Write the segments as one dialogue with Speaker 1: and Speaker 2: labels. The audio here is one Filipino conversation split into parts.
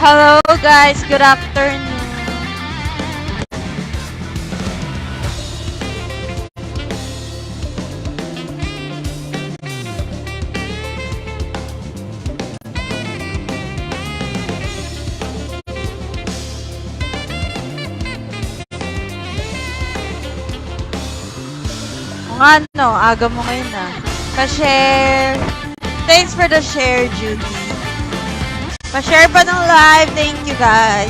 Speaker 1: Hello guys, good afternoon. Kung ano, aga mo ngayon Pa-share. Thanks for the share, Judy. Pa-share pa ng live. Thank you, guys.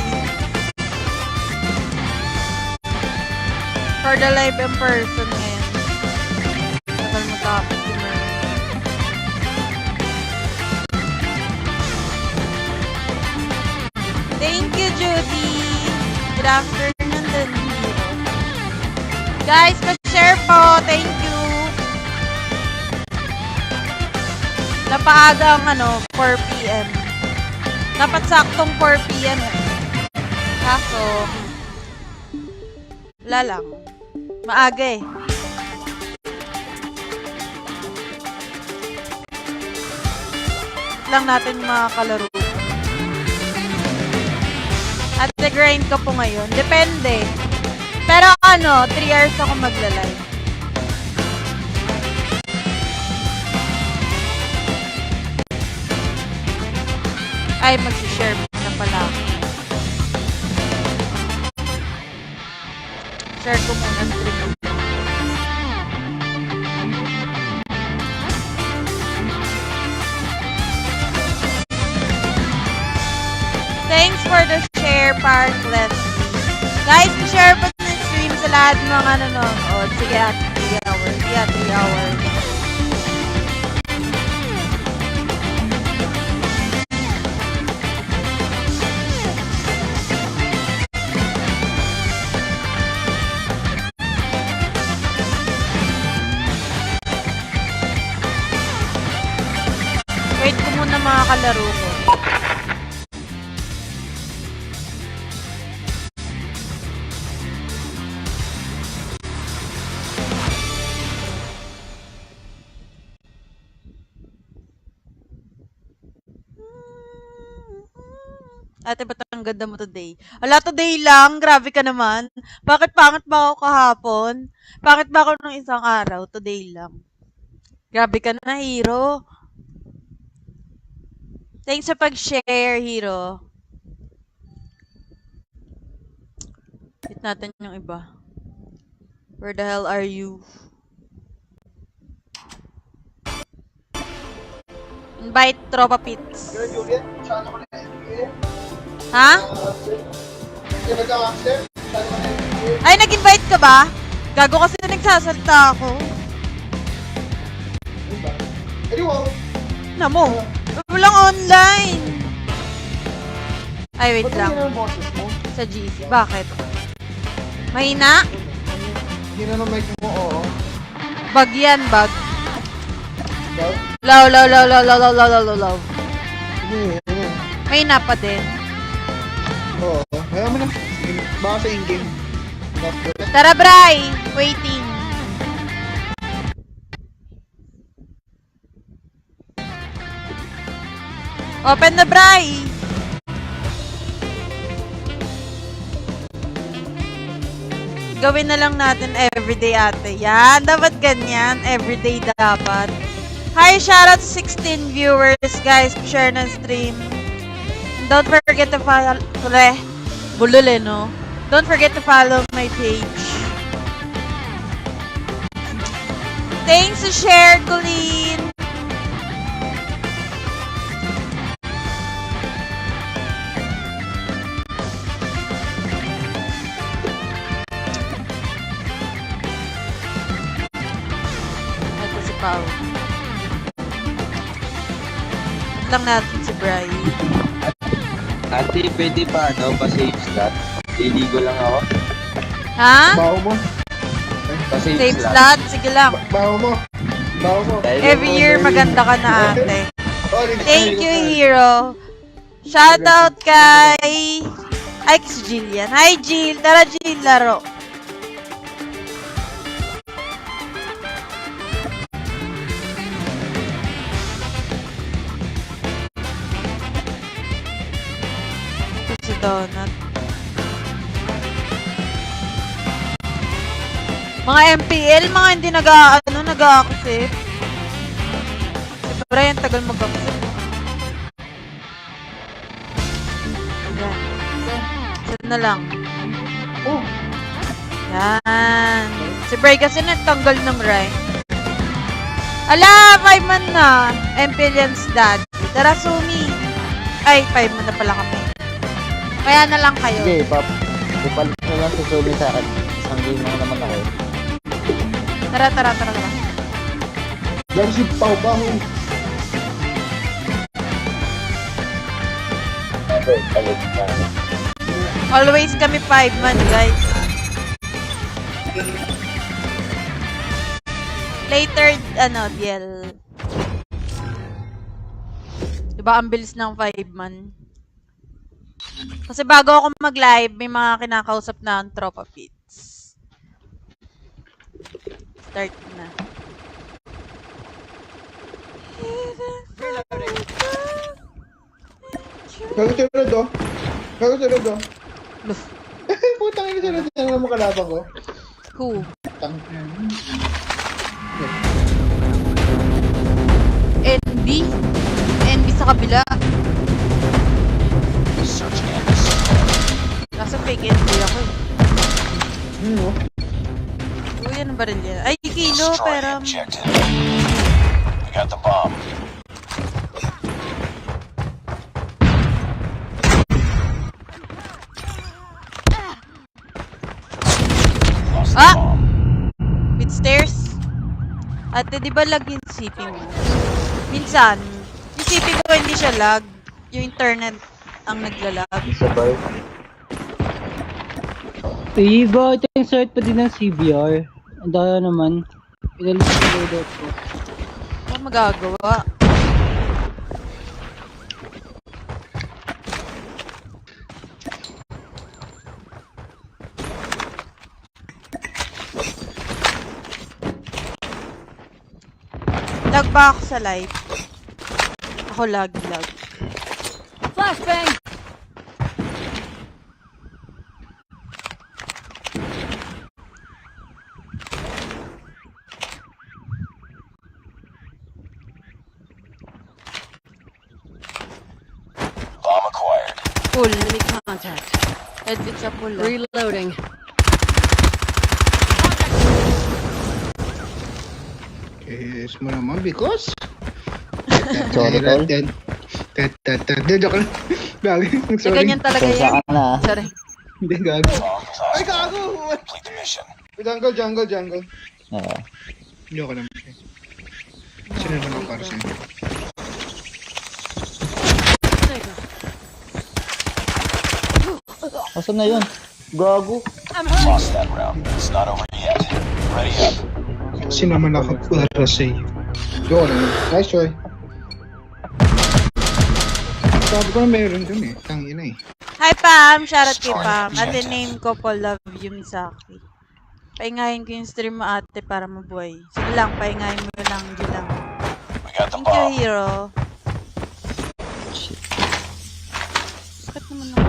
Speaker 1: For the live in person ngayon. Tagal mo topic si Mer. Thank you, Judy. Good afternoon din. Guys, pa-share po. Thank you. Napaaga ang 4 p.m. Dapat saktong 4 p.m. Kaso, wala lang. Maaga lang natin makakalaro. At the-grind ko po ngayon. Depende. Pero 3 hours ako magla-live. Ay, mag-share na pala ako. Share ko muna ang stream. Thanks for the share, Parkless. Guys, share pa ng stream sa lahat ng nanonood. Sige, 3 hours. Yeah, 3 hours. Wait ko muna mga kalaro ko. Ate, ba't ang ganda mo today? Ala, today lang. Grabe ka naman. Bakit pangit ba ako kahapon? Pangit ba ako nung isang araw? Today lang. Grabe ka na, Hero. Thanks sa pag-share, Hero. Hit natin yung iba. Where the hell are you? Invite Tropa Pits. Ha? Ay, nag-invite ka ba? Gago kasi nagsasalita ako. Namo. Walang online. Ay, wait lang. Sa GC. Bakit? Mahina?
Speaker 2: Hina ng mic mo, oo.
Speaker 1: Bag yan, bag.
Speaker 2: Bag?
Speaker 1: Low.
Speaker 2: Ano?
Speaker 1: Mahina pa din.
Speaker 2: Oo. Kaya mo na. Baka sa in-game.
Speaker 1: Tara, Bray! Waiting. Open the Bray! Gawin na lang natin everyday, ate. Yan, dapat ganyan. Everyday dapat. Hi, shoutout to 16 viewers, guys. Share na stream. And don't forget to follow... Bulol no? Don't forget to follow my page. Thanks to share, Colleen. Ito si Pao. Ito lang natin si Bri.
Speaker 3: Ate, pwede pa pa-save slot? Liligo lang ako.
Speaker 1: Ha?
Speaker 2: Baho mo.
Speaker 3: Pa-save
Speaker 1: Save
Speaker 3: slot.
Speaker 1: slot? Sige lang.
Speaker 2: Baho mo.
Speaker 1: Every year maganda ka na, ate. Thank you, Hero. Shoutout kay... Ay, si Jillian. Hi, Jill. Tara, Jill. Laro. donut. Mga MPL, mga hindi nag-a-accept. Si Brian, tagal mag-accept. Ayan. Set na lang.
Speaker 2: Oh!
Speaker 1: Yan. Si Bray kasi nagtanggal ng rank. Ala, 5 man na. MPLians dad. Tara, Sumi. Ay, 5 man na pala kami. Kaya na lang kayo.
Speaker 4: Sige, ipalit na lang sa Sumi sa akin. Isang game lang naman ako.
Speaker 1: Tara.
Speaker 2: Dari si Pau Baho.
Speaker 1: Always kami 5 man, guys. Later, DL. Diba, ang bilis ng 5 man. Kasi bago ako mag-live, may mga kinakausap na ang tropa feeds. Start na.
Speaker 2: Gago oh.
Speaker 1: Luf.
Speaker 2: Putang ina sunod na mo kalaban ko.
Speaker 1: Who?
Speaker 2: Tang.
Speaker 1: NB sa kabila. Kaso fake NB ako eh.
Speaker 2: No.
Speaker 1: Uy, ano ba rin yan? Ay, kilo, pero...
Speaker 5: We got the bomb. Lost the
Speaker 1: Ah!
Speaker 5: bomb.
Speaker 1: With stairs? Ate, di ba lag yung CP mo? Minsan, yung CP ko hindi siya lag. Yung internet ang naglalag.
Speaker 4: Sabay.
Speaker 6: Iba, ito yung site pa din ng CBR. Ang daya naman. Ilalis ko loadout ko.
Speaker 1: Ano magagawa? Lag ba ako sa live? Ako lag.
Speaker 7: Flashbang!
Speaker 5: Bomb acquired.
Speaker 1: Full.
Speaker 7: Enemy contact.
Speaker 1: Edit sa full.
Speaker 7: Reloading.
Speaker 2: Yes mo naman because...
Speaker 4: Sorry, tol.
Speaker 2: Joke lang. Gagi.
Speaker 1: So,
Speaker 2: Sorry.
Speaker 1: ganyan talaga
Speaker 4: Sorry
Speaker 1: yan.
Speaker 4: ka na.
Speaker 1: Sorry.
Speaker 2: Hindi gago.
Speaker 5: Bomb is
Speaker 2: Ay,
Speaker 5: hostile.
Speaker 2: gago!
Speaker 5: Complete the mission.
Speaker 2: Jungle.
Speaker 4: Oo.
Speaker 2: Joke lang. Sino naman para sa'yo?
Speaker 4: Asan na yun? Gago.
Speaker 5: Lost that round. It's not over yet. Ready up.
Speaker 2: Sino naman ako para sa'yo? Joke lang. Nice try. Sabi ko na meron dun eh. Tangina eh.
Speaker 1: Hi Pam! Shoutout kay Pam. Ate name ko po Love You Misaki. Paingayin ko yung stream mo ate para mabuhay. Sige lang, paingayin mo lang. Di lang.
Speaker 5: We got the
Speaker 1: Thank you,
Speaker 5: bomb.
Speaker 1: hero. Sakit naman ako.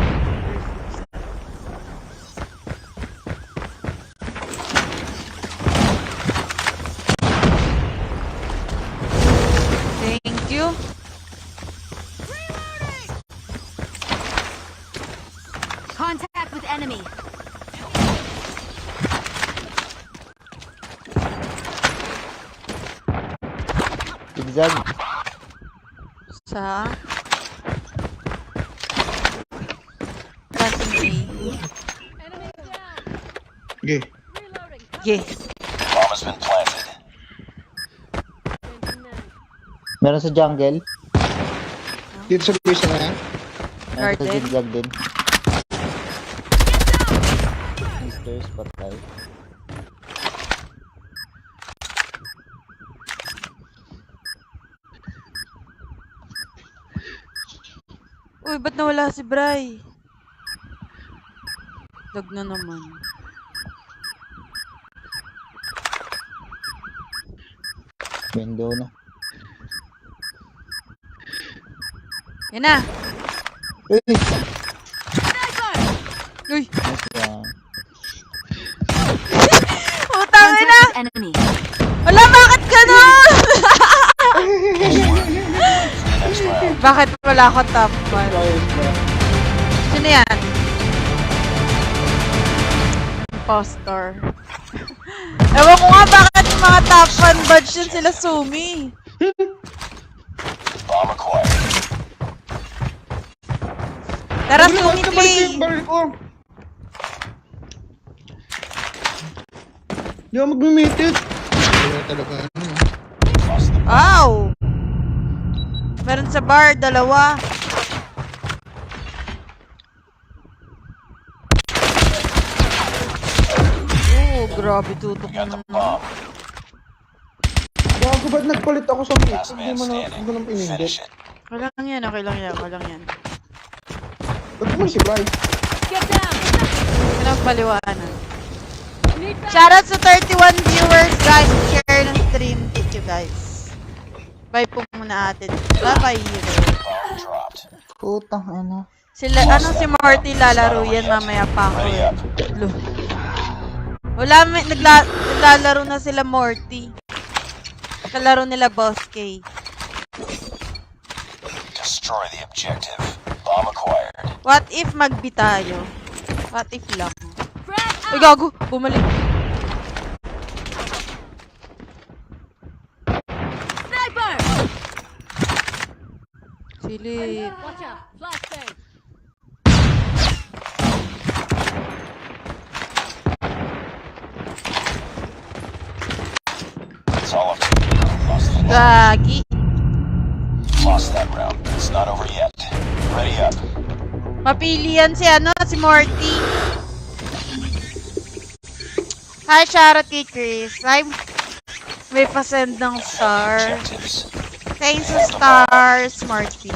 Speaker 1: Thank you.
Speaker 7: Contact with enemy.
Speaker 4: Zigzag.
Speaker 1: Sa planting
Speaker 2: Okay.
Speaker 1: A. Yeah.
Speaker 5: Bomb has been planted.
Speaker 4: Meron sa jungle.
Speaker 2: Dito sa base na yan.
Speaker 4: Meron sa
Speaker 1: Garden.
Speaker 4: zigzag din. Stairs, patay.
Speaker 1: Uy, ba't nawala si Bray? Lag na naman.
Speaker 4: Window na.
Speaker 1: Yan na.
Speaker 4: Eh!
Speaker 7: enemy.
Speaker 1: Wala, bakit ganun?
Speaker 5: Next round.
Speaker 1: Bakit wala ako top 1? Sino yan? Impostor. Ewan ko nga bakit yung mga top 1 badge yun sila Sumi.
Speaker 5: Bomb acquired.
Speaker 1: Tara
Speaker 2: Wala,
Speaker 1: Sumi,
Speaker 2: balik ko
Speaker 1: play.
Speaker 2: yung baril ko. Hindi ako mag-muted. Wala talaga ano.
Speaker 5: Lost the
Speaker 1: Wow! Meron sa bar, dalawa. Oh, grabe tutok
Speaker 5: got the
Speaker 1: naman.
Speaker 5: bomb.
Speaker 2: Bago ba't nagpalit ako sa mute?
Speaker 5: Last
Speaker 2: Hindi
Speaker 5: man
Speaker 2: mo na
Speaker 5: standing.
Speaker 2: hindi mo nang pinindot.
Speaker 5: Finish it.
Speaker 1: Okay lang yan, okay lang yan, okay lang yan.
Speaker 2: Ba't naman si Bryce?
Speaker 7: Get down.
Speaker 1: Walang paliwanag. Shoutout sa 31 viewers, guys. Share ng stream. Thank you, guys. Bye po muna atin. Bye-bye, hero.
Speaker 5: Bomb dropped.
Speaker 4: Putang ano.
Speaker 1: Sila, si Morty lalaro yan mamaya pa ako.
Speaker 5: Ready
Speaker 1: eh.
Speaker 5: up.
Speaker 1: Lo. Wala, naglalaro na sila Morty. Kalaro nila Boss K.
Speaker 5: Destroy the objective. Bomb acquired.
Speaker 1: What if magbi tayo? What if lang? Ay, gago! Bumalik.
Speaker 7: Sniper.
Speaker 1: Silip.
Speaker 7: Watch out. Flashbang.
Speaker 5: It's all up to you. Lost the
Speaker 1: Gagi.
Speaker 5: Lost that round. It's not over yet. Ready up.
Speaker 1: Mapili yan si si Morty. Hi, shoutout kay Chris. May pasend ng star.
Speaker 5: Objectives.
Speaker 1: Thanks sa stars, Morty.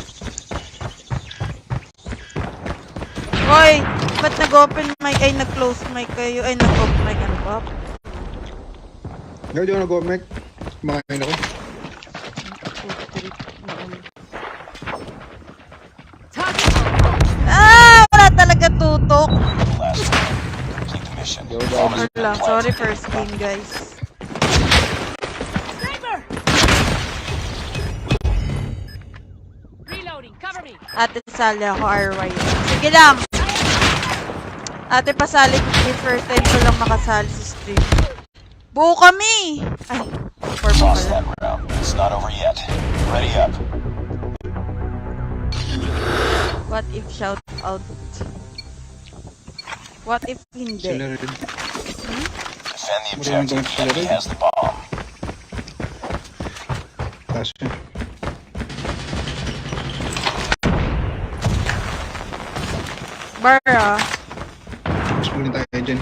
Speaker 1: Hoy, ba't nag-open mic? Ay, nag-close mic kayo. Ay, nag-open mic. Ano ba?
Speaker 2: Hindi ako nag-go-mic. Kumakain ako.
Speaker 1: Wala talaga tutok.
Speaker 5: Last round. Complete the mission. Bomb has been
Speaker 1: Wala, sorry
Speaker 5: planted.
Speaker 1: first game, guys.
Speaker 7: Sniper. Reloading. Cover me.
Speaker 1: Ate, sali ako, RY. Sige lang. Ate, pasali ko. First time ko lang makasali sa stream. Buo kami! Ay, purple
Speaker 5: Lost
Speaker 1: pala.
Speaker 5: that round. It's not over yet. Ready up.
Speaker 1: What if shout out? What if hindi?
Speaker 2: Sila rin.
Speaker 5: Defend the
Speaker 2: Maraming
Speaker 5: objective.
Speaker 2: guns
Speaker 5: The enemy
Speaker 2: pala
Speaker 5: has the bomb.
Speaker 2: Taas yun.
Speaker 1: Bara.
Speaker 2: Mas muli tayo dyan.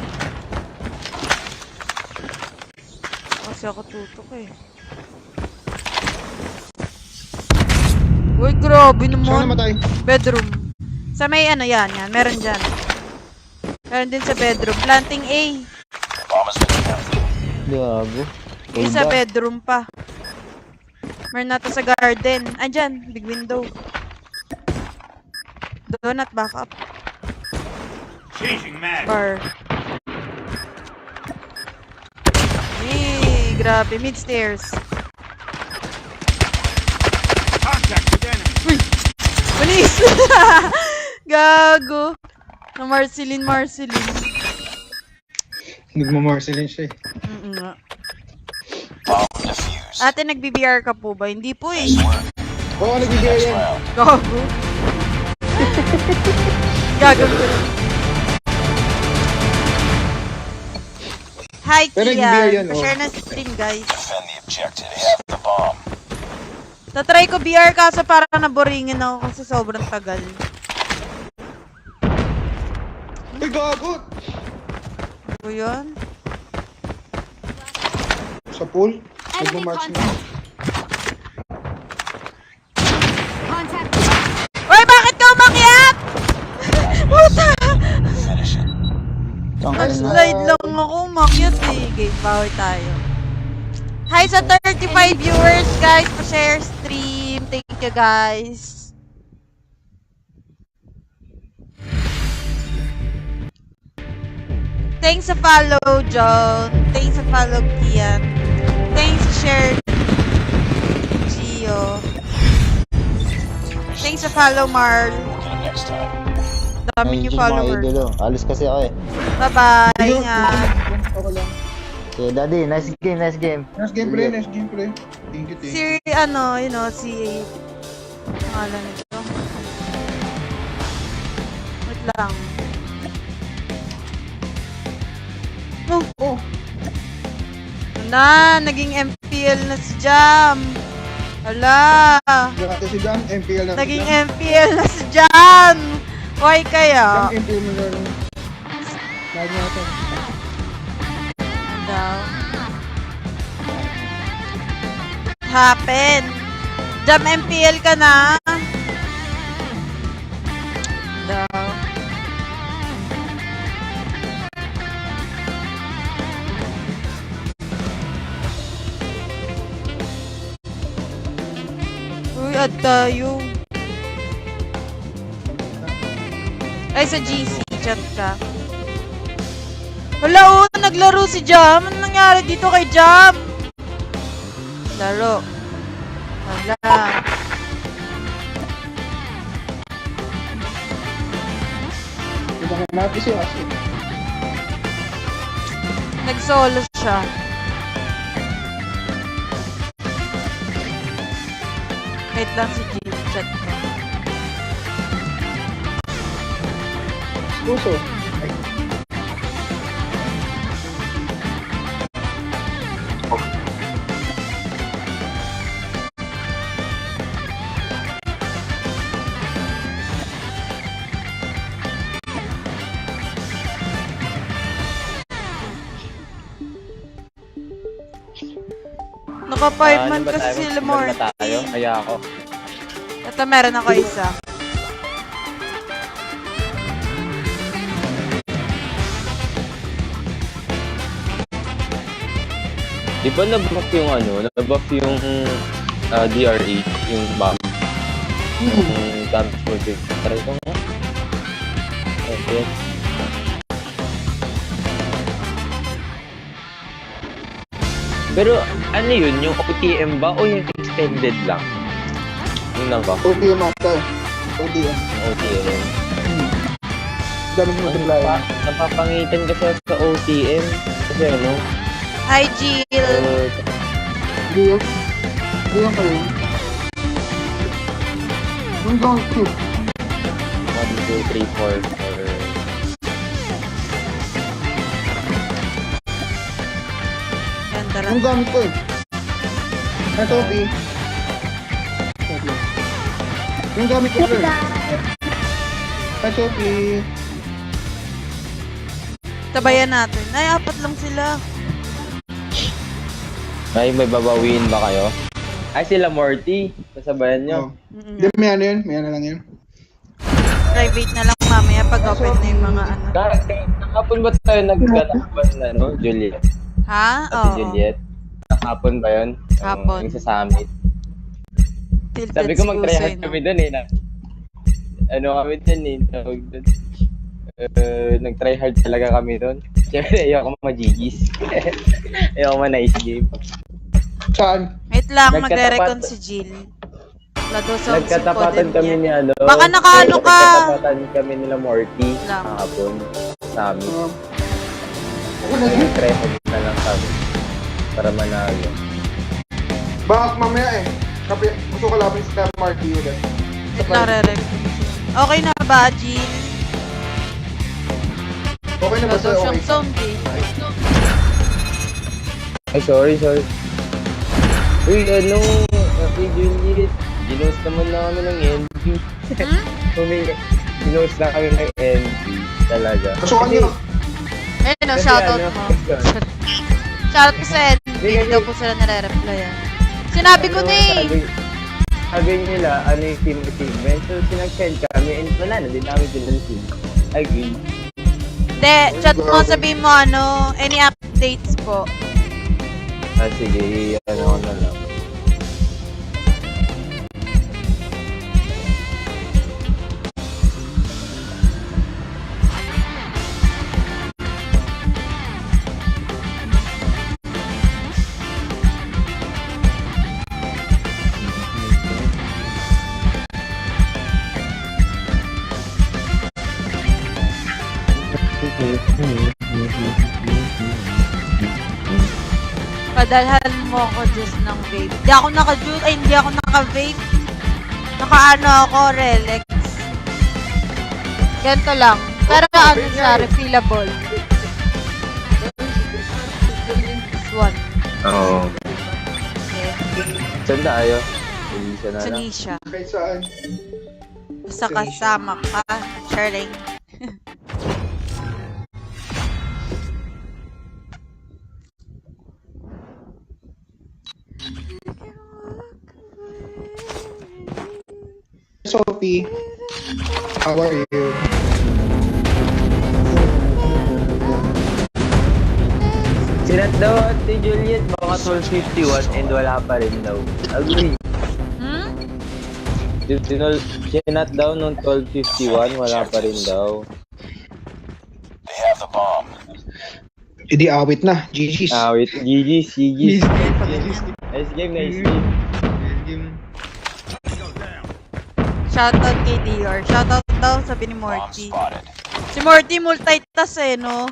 Speaker 1: Kasi ako tutok eh. Uy, grabe
Speaker 2: Saan
Speaker 1: naman.
Speaker 2: namatay?
Speaker 1: Bedroom. Sa may ano yan. Meron dyan. Meron din sa bedroom. Planting A.
Speaker 5: Bomb has been planted.
Speaker 4: Gago.
Speaker 1: Yung sa bedroom pa. Meron nato sa garden. Andyan. Big window. Donut backup.
Speaker 8: Changing mag.
Speaker 1: Bar. Hey, grabe. Mid-stairs.
Speaker 8: Contact with enemy.
Speaker 1: Malis! Gago. Na Marceline.
Speaker 2: Nagmamarcelin siya eh.
Speaker 1: Nga.
Speaker 5: Bomb defused.
Speaker 1: Ate, nag-BBR ka po ba? Hindi po eh.
Speaker 5: Nice work.
Speaker 2: Oo, nagbibigay
Speaker 5: Next
Speaker 2: yan.
Speaker 5: round.
Speaker 1: Gago. Gago ko lang. Hi,
Speaker 2: Pero
Speaker 1: Kian.
Speaker 2: nag-BBR yan, oh.
Speaker 1: Pa-share na stream, guys.
Speaker 5: Defend the objective. They have the bomb.
Speaker 1: Tatry ko BR kaso parang naboringin ako kasi sobrang tagal.
Speaker 2: Ay, gago!
Speaker 1: Ano yun?
Speaker 2: Sa pool?
Speaker 7: Enemy
Speaker 2: Nagmamarch na.
Speaker 7: contact. Contact.
Speaker 1: Uy, bakit ka umakyat? Puta!
Speaker 5: Finish it.
Speaker 1: Slide lang ako, umakyat eh. Game power tayo. Hi sa 35 viewers, guys. Pa-share stream. Thank you, guys. Thanks sa follow, John. Thanks sa follow, Kian. Thanks sa share, Gio. Thanks sa follow, Marl.
Speaker 5: Get him next time.
Speaker 1: Dami niyo
Speaker 4: Mga
Speaker 1: followers.
Speaker 4: idolo. Alis kasi ako eh.
Speaker 1: Bye-bye. Ingat.
Speaker 2: Okay lang.
Speaker 4: Okay, daddy, nice game, nice game.
Speaker 2: Nice gameplay, nice gameplay. Thank you, thank you.
Speaker 1: Si, ano, you know, si... Pangalan nito. Wait lang. Oh! Na, naging MPL na si Jam. Hala.
Speaker 2: Grabe si Jam, MPL na.
Speaker 1: Naging MPL na si Jam. Why kaya?
Speaker 2: Jam, MPL mo na rin. Lagi natin.
Speaker 1: Daw. Happen. Jam MPL ka na. Daw. Uy, add tayo. Ay, sa GC, chat ka. Hala, naglaro si Jam. Ano nangyari dito kay Jam? Laro. Hala.
Speaker 2: Diba nga natin siya kasi.
Speaker 1: Nag-solo siya. Wait lang si Jim, chat ka.
Speaker 2: Puso. Ay,
Speaker 1: Naka 5 man kasi sila Morty.
Speaker 3: Kaya ako.
Speaker 1: Ito meron ako isa.
Speaker 3: Di ba nabuff yung nabuff yung DRE, yung bomb? Yung damage multi. Try ko nga. Okay. Pero ano yun? Yung OTM ba o yung extended lang? Yung nabuff?
Speaker 2: OTM ata eh. OTM.
Speaker 3: OTM.
Speaker 2: Dami mo
Speaker 3: Ano
Speaker 2: multiply.
Speaker 3: pa? Napapangitan kasi ako sa OTM. Kasi ano?
Speaker 1: Hi, Jill.
Speaker 2: Hindi yan. Hindi yan kayo. Don't go skip.
Speaker 3: 1, 2, 3, 4.
Speaker 1: Ganda
Speaker 2: Yung
Speaker 1: rin.
Speaker 2: gamit ko eh. Ito, B. Yung gamit ko eh. Ito, B.
Speaker 1: Tabayan natin. Ay, 4 lang sila.
Speaker 3: Ay, may babawiin ba kayo? Ay, sila Morty. Kasabayan nyo.
Speaker 2: Hindi, may ano yun. May ano lang yun.
Speaker 1: Private na lang mamaya pag open na yung mga ano.
Speaker 3: Nakapon ba tayo nagkatapan na, Juliet?
Speaker 1: Ha?
Speaker 3: Ate
Speaker 1: Oo.
Speaker 3: Juliet? Nakapon ba yun?
Speaker 1: Hapon.
Speaker 3: Yung sa summit.
Speaker 1: Tilted
Speaker 3: Sabi ko mag-try
Speaker 1: Suicide,
Speaker 3: hard kami dun eh. Ano kami dun eh. Tawag dun. Nag-try hard talaga kami dun. Siyempre, ayoko ma-GG's. Ayoko ma-nice game.
Speaker 2: Saan?
Speaker 1: Wait lang,
Speaker 3: Nagkatapat-
Speaker 1: magre-recon si Jill. Lado sa
Speaker 3: Nagkatapatan kami ni ano.
Speaker 1: Baka nakaano ka.
Speaker 3: Nagkatapatan kami nila Morty.
Speaker 1: Lang.
Speaker 3: Kahapon. Sa summit.
Speaker 2: Ako na yun.
Speaker 3: Nag-try hard na lang kami. Para manalo.
Speaker 2: Bakit mamaya eh. Kapit, gusto ko laban sa Marty ulit.
Speaker 1: Wait lang, re-recon. Okay na ba, Jill?
Speaker 2: Okay na ba
Speaker 1: Lado
Speaker 2: sa'yo?
Speaker 1: siyang
Speaker 2: Okay.
Speaker 1: sound eh.
Speaker 3: Ay, sorry. Uy, ano? Okay, Juliet. Ginost naman na kami ng NB. Ginost na kami ng NB. Talaga.
Speaker 2: Kasukan nyo.
Speaker 1: Ayun, no,
Speaker 3: Kasi
Speaker 1: shoutout
Speaker 3: ano,
Speaker 1: mo.
Speaker 3: kasi-
Speaker 1: Shoutout po sa NB.
Speaker 3: Hindi,
Speaker 1: Hindi daw po sila nare-reply ah. Sinabi ko na eh.
Speaker 3: Sabi nila, ano yung team achievement. So, sinag-send kami and wala na din namin pinansin. Agree.
Speaker 1: Hindi, chat mo, sabihin mo ano, any updates po.
Speaker 3: Sige, ano ko na lang.
Speaker 1: Padalhan mo ako just ng vape. Hindi ako naka-juice. Ay, hindi ako naka-vape. Naka-ano ako, Relax. Ganito lang. Pero ano siya, refillable. This one.
Speaker 3: Oo.
Speaker 1: Okay.
Speaker 3: Saan tayo? Elisa na lang.
Speaker 1: Sunisha.
Speaker 2: Kahit saan.
Speaker 1: Basta kasama ka. Sharing.
Speaker 2: Sophie, how are you?
Speaker 3: Sinat daw Ate Juliet, baka 12:51 and wala pa rin daw. Agree.
Speaker 1: Hmm?
Speaker 3: Sinat daw nung 12:51, wala pa rin daw.
Speaker 5: They have the bomb.
Speaker 2: Hindi awit na. GG's.
Speaker 3: Wait, GG's. Nice game, nice game.
Speaker 1: Shoutout kay Dior. Shoutout daw, sabi ni
Speaker 5: Bomb
Speaker 1: Morty.
Speaker 5: spotted.
Speaker 1: Si Morty multitask eh, no?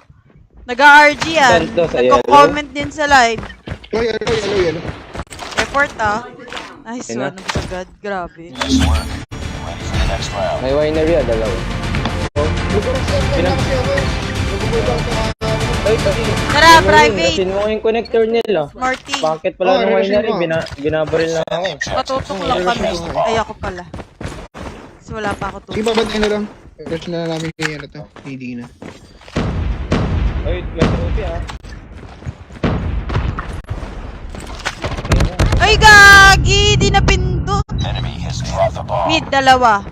Speaker 1: Nag-RG yan.
Speaker 3: Saan to? Sa
Speaker 1: Nagko-comment din sa live.
Speaker 2: Yellow.
Speaker 1: Report ah. Nice
Speaker 3: Yan na.
Speaker 1: one. Agad. Grabe.
Speaker 5: Nice work. Ready for the next round.
Speaker 3: May winery dalawa. Ay,
Speaker 1: Tara, private.
Speaker 3: Sinuha yung connector nila.
Speaker 1: Morty.
Speaker 3: Bakit pala nung winery,
Speaker 2: revision mo.
Speaker 3: binabaril na ako.
Speaker 1: Patutok lang kami. Ay, ako pala. Kasi wala pa ako
Speaker 2: Sige,
Speaker 1: tutok.
Speaker 2: babantay na lang. Rush na namin kay ano to. Hindi na.
Speaker 3: Ay, may trophy ah.
Speaker 1: Ay, gagi! Di na pindot.
Speaker 5: Enemy has dropped the bomb.
Speaker 1: Mid, dalawa.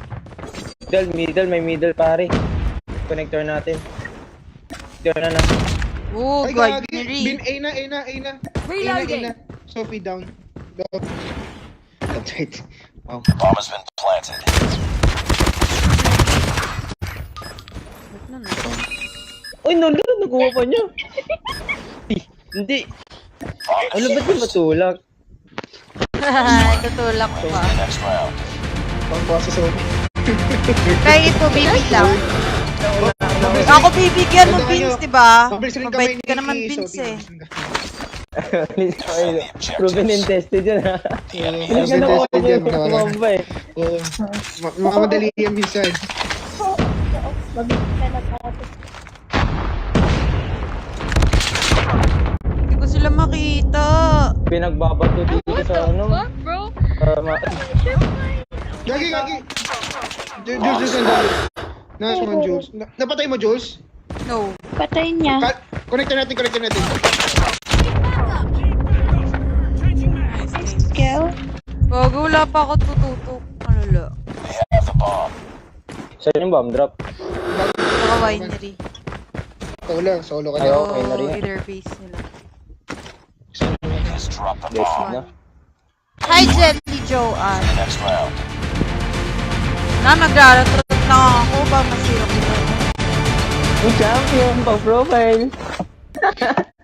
Speaker 3: Middle, may middle pare. Connector natin. Connector na.
Speaker 1: Oh,
Speaker 2: Ay,
Speaker 1: God.
Speaker 2: gagi. A na.
Speaker 7: Reloading.
Speaker 2: Sophie, down. That's right. Wow.
Speaker 5: The bomb has been planted.
Speaker 3: Uy, nakuha pa niya. Hindi.
Speaker 5: Bomb
Speaker 3: Ano ba't yung matulak?
Speaker 1: Tutulak
Speaker 5: ready
Speaker 1: pa.
Speaker 5: for the next round.
Speaker 2: Pang basa Sophie.
Speaker 1: Kaya ito, baby lang. Ako bibigyan mo, Vince, diba?
Speaker 2: Mabilis rin
Speaker 1: Mabait
Speaker 2: kami
Speaker 1: ka
Speaker 2: ni
Speaker 1: naman,
Speaker 2: Sophie.
Speaker 1: Vince eh.
Speaker 3: Proven and tested yun ha. Hindi ka
Speaker 2: Proven
Speaker 3: nakuha
Speaker 2: tested
Speaker 3: niya
Speaker 2: yan,
Speaker 3: yung
Speaker 2: wala.
Speaker 3: kumamba eh.
Speaker 2: Oo. Makamadali yan minsan.
Speaker 1: Hindi ko sila makita.
Speaker 3: Pinagbabato dito sa ano.
Speaker 2: Gagi. Jules, Nice one, Jules. Napatay mo, Jules?
Speaker 1: No.
Speaker 9: Patay niya.
Speaker 2: Connector natin.
Speaker 9: Skill.
Speaker 1: Wag, wala pa ako tututok. Alala.
Speaker 5: They have the bomb.
Speaker 3: Saan yung bomb drop?
Speaker 1: Baka winery.
Speaker 2: Ikaw lang, solo ka
Speaker 3: Ayaw.
Speaker 2: na.
Speaker 3: Okay na rin.
Speaker 1: Either base nila.
Speaker 5: Enemy has dropped the
Speaker 3: Yes
Speaker 5: bomb.
Speaker 3: na.
Speaker 1: Hi, Jelly Joanne.
Speaker 5: Next round.
Speaker 1: Na, nagraratrat lang ako. Ba, masira ko na.
Speaker 3: Yung champion pa profile.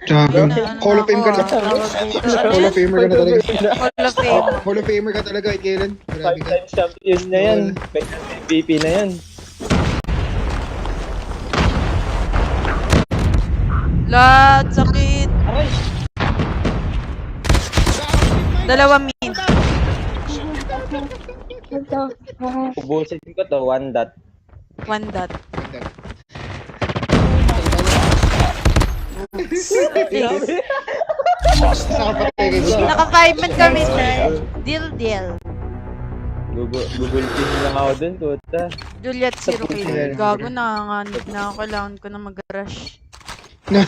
Speaker 2: Champion. Hall of Fame ka na. Hall of Famer ka na talaga.
Speaker 1: Hall of Fame.
Speaker 2: Hall of Famer ka talaga, Kailan. Grabe
Speaker 3: 5
Speaker 2: ka.
Speaker 3: times champion na yan. MVP na yan.
Speaker 1: Lat, sakit. Dalawa mid.
Speaker 3: Ubusin ko to, 1 dot.
Speaker 1: One dot.
Speaker 2: Nakapatay kayo.
Speaker 1: Naka 5 man kami, sir. Deal.
Speaker 3: Google pin lang ako dun, tuta.
Speaker 1: Juliet, zero kill. Gago, nanganganib na ako. Kailangan ko na mag-rush.
Speaker 3: Una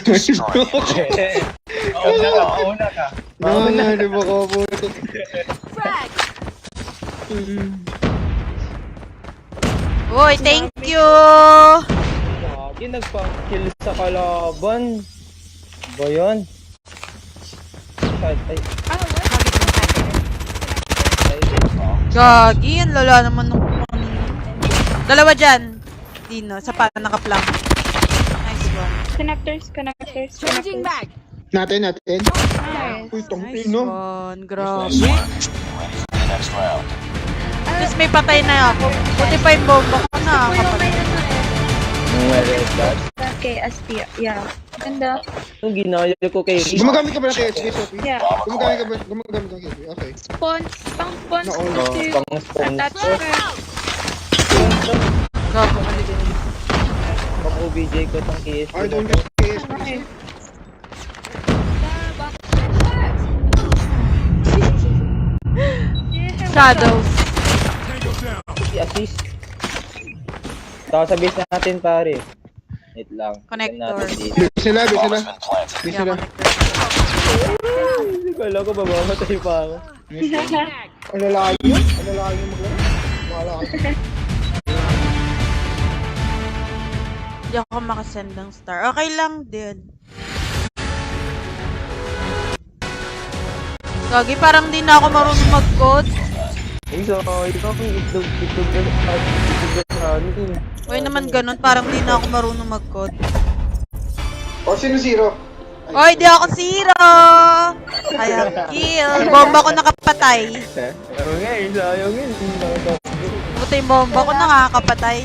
Speaker 3: ka.
Speaker 2: Nanganganib ako po.
Speaker 7: Frag.
Speaker 1: Uy, thank you!
Speaker 3: Lagi nagpa-kill sa kalaban. Ba yan? Ay.
Speaker 1: Gagi, ang lala naman nung dalawa dyan. Dino, sa pa naka-plank. Nice one.
Speaker 9: Connectors.
Speaker 7: Changing mag.
Speaker 2: Natin.
Speaker 9: Nice.
Speaker 2: Uy, tong
Speaker 1: Nice
Speaker 2: no?
Speaker 1: one.
Speaker 5: Nice
Speaker 1: Grabe.
Speaker 5: work. Ready for the next round.
Speaker 1: Tapos may patay na ako. Buti pa yung bomba ko na.
Speaker 3: Meron that.
Speaker 9: Okay, ST. Yeah. Ganda.
Speaker 3: Ang ginaya ko kay Rick.
Speaker 2: Gumagamit ka ba ng KSP, Sophie?
Speaker 9: Yeah.
Speaker 2: Gumagamit ng KSP, okay.
Speaker 9: Spawns. Pang spawns
Speaker 2: No,
Speaker 9: kasi.
Speaker 3: Pang sponsor.
Speaker 9: Attachment.
Speaker 1: Gago.
Speaker 3: Pang OBJ ko tong KSP.
Speaker 2: I don't get KSP.
Speaker 9: Okay.
Speaker 1: Shadows.
Speaker 8: Tango down.
Speaker 3: Assist. Taka sa base natin pare. Wait lang.
Speaker 1: Connector.
Speaker 2: Bis sila.
Speaker 5: Bomb has been planted.
Speaker 2: Bis
Speaker 1: Yeah,
Speaker 2: sila.
Speaker 3: Kala ko babamatay pa ako.
Speaker 2: Ang lalaki yun? Ang lalaki yun maglaro? Bahala ka.
Speaker 1: Hindi ako makasend ng star. Okay lang din. Gagi, parang di na ako marunong mag-code.
Speaker 3: Ay, so, ikaw kung itlog na ano.
Speaker 1: Uy naman ganun, parang di na ako marunong mag-code.
Speaker 2: O, sino zero?
Speaker 1: Uy, di ako zero! Kaya kill. Bomba ko nakapatay.
Speaker 3: Oo nga, sayang yun.
Speaker 1: Buti yung bomba ko nakakapatay.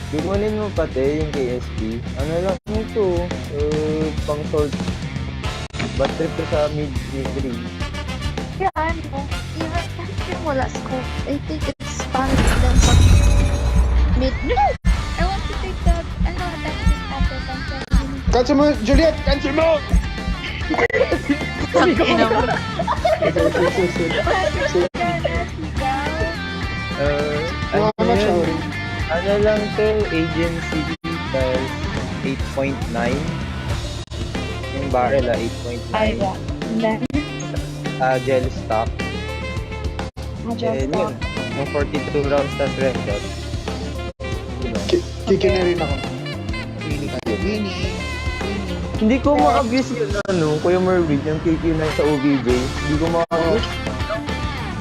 Speaker 3: Bigunin mo pati yung KSP. Ano lang ito? Pang sort. Bad trip ko sa mid-3.
Speaker 9: Yeah, ano. Even wala scope. I think it's Spanish than pag mid. No! I want to take the, ano, that's it after cancel.
Speaker 2: Cancel mo, Juliet! Cancel mo!
Speaker 1: Ina mo.
Speaker 2: Salamat, sorry.
Speaker 3: Ano lang to, agency plus 8.9. Yung barrel 8.9.
Speaker 9: Ay, yeah. And then,
Speaker 3: Gel stock.
Speaker 9: just
Speaker 3: Yun. Yung 42 rounds na red dot.
Speaker 2: Kiki na rin ako. Winnie.
Speaker 3: Hindi ko ma-abuse yun, ano, Kuya Mervin, yung KQ na sa OBJ. Hindi ko ma-abuse.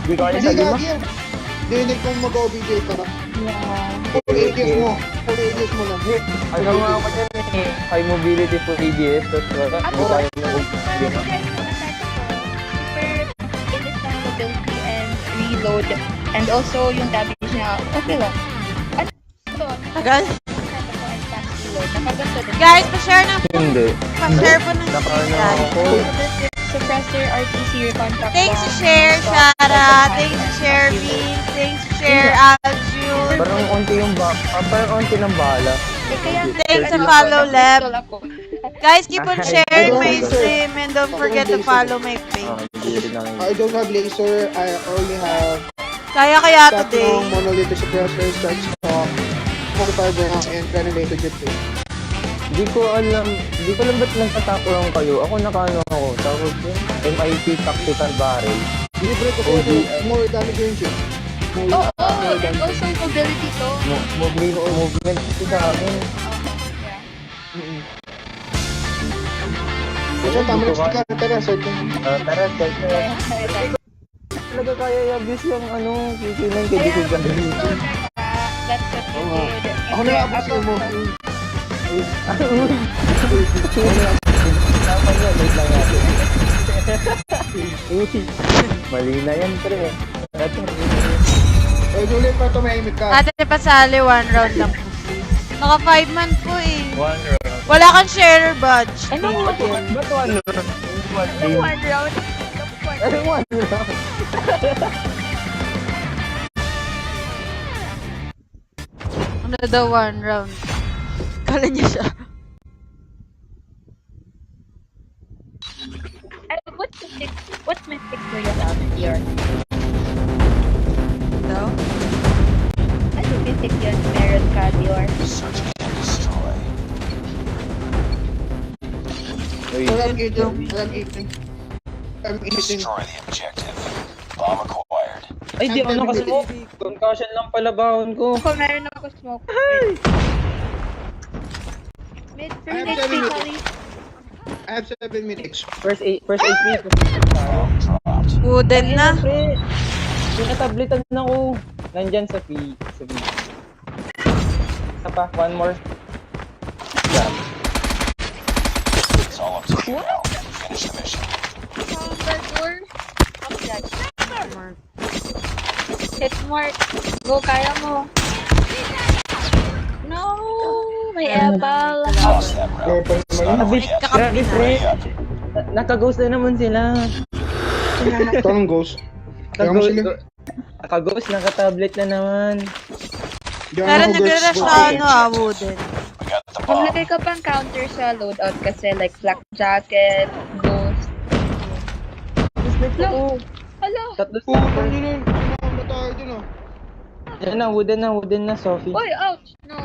Speaker 3: Hindi kaya
Speaker 2: Hindi
Speaker 3: sa lima.
Speaker 2: gagi yan. Dinig kong mag-OBJ ka na.
Speaker 9: yeah.
Speaker 2: Full ages mo. Full ages mo lang.
Speaker 3: Ano nga ako dyan eh, high mobility for ADS, tapos wala, hindi kaya na OBJ.
Speaker 9: Mobility and reload. And also, yung damage niya, okay lang. Ano ito?
Speaker 1: Tagal.
Speaker 9: Nakaganto din.
Speaker 1: Guys, pa-share ng
Speaker 3: Hindi.
Speaker 1: pa-share po ng
Speaker 3: Nakaano
Speaker 1: guys.
Speaker 3: ako.
Speaker 9: Suppressor, RTC, recontact.
Speaker 1: Thanks to share, Shara. Thanks to share, Bean. Thanks to share, Aljun.
Speaker 3: Parang onti yung parang onti ng bala.
Speaker 1: Thanks to follow, Leb. Guys, keep on sharing my stream and don't forget to follow my page.
Speaker 3: Hindi rin lang.
Speaker 2: I don't have laser. I only have
Speaker 1: Kaya today.
Speaker 2: tatlong monolithic suppressor, strike stock, modifier blank, and granulated jet too.
Speaker 3: Hindi ko alam ba't nagtatakurang kayo. Ako nakano ako. Tapos yun, MIT Tactical Barrel.
Speaker 2: Libre ko po more damage range eh.
Speaker 9: Oo, and also mobility to.
Speaker 3: Movement ito sa akin.
Speaker 2: So, tama na sa ka. Tara, sir.
Speaker 3: Tara, start na yan. Talaga kaya i-abuse yung kikinan kay Diko Gandalito.
Speaker 9: That's what we did.
Speaker 2: Ako na abos mo.
Speaker 3: Tama niya, wait lang natin. Mali na yan, pre.
Speaker 2: Juliet, pa tumahimik ka.
Speaker 1: Ate pasali, 1 round lang po. Naka 5 man po eh.
Speaker 3: One round.
Speaker 1: Wala kang share badge.
Speaker 3: Ba't one round?
Speaker 9: One round.
Speaker 3: Anong one round?
Speaker 1: Ano daw 1 round? Kala niya siya.
Speaker 9: What's my pick for you about here?
Speaker 1: Daw?
Speaker 9: Ano mythic yun? Meron ka, Dior?
Speaker 5: Search and destroy.
Speaker 3: Uy,
Speaker 2: I'm eating.
Speaker 5: Destroy the objective. Bomb acquired.
Speaker 3: ay, di ako nakasmoke. Concussion lang pala baon ko.
Speaker 9: Ako meron ako smoke. Mid,
Speaker 2: I have
Speaker 9: mid,
Speaker 2: 7
Speaker 9: mid,
Speaker 2: minutes. I have 7 minutes.
Speaker 3: First aid tayo.
Speaker 5: Bomb dropped.
Speaker 1: Wooden na.
Speaker 3: Pre, pinatablitan ako. Nandyan sa P. Isa pa, one more. Yeah.
Speaker 5: It's all up to you now. Finish the mission.
Speaker 9: door. Hit mark. Go, kaya mo. No! May apple.
Speaker 5: Lost that round.
Speaker 2: Kaya pa
Speaker 5: It's
Speaker 2: naman
Speaker 5: not over
Speaker 2: yun.
Speaker 5: yet.
Speaker 3: Grabe, pre.
Speaker 5: Ready up.
Speaker 3: Naka-ghost na naman sila.
Speaker 2: Tanong ghost. Kaya mo sila.
Speaker 3: Naka-ghost, naka-tablet na naman.
Speaker 2: Diyan
Speaker 1: Pero
Speaker 2: ako, ghost.
Speaker 1: nagre-rush
Speaker 2: Ghost.
Speaker 1: na ano wooden.
Speaker 5: We got the bomb.
Speaker 9: Maglagay ka pang counter sa loadout kasi like black jacket, ghost. Hello? Hello?
Speaker 3: Tatlo
Speaker 2: Oo, nandun na. Ano tayo dun ah.
Speaker 3: Yan na, wooden na, Sophie.
Speaker 9: Uy, ouch! No.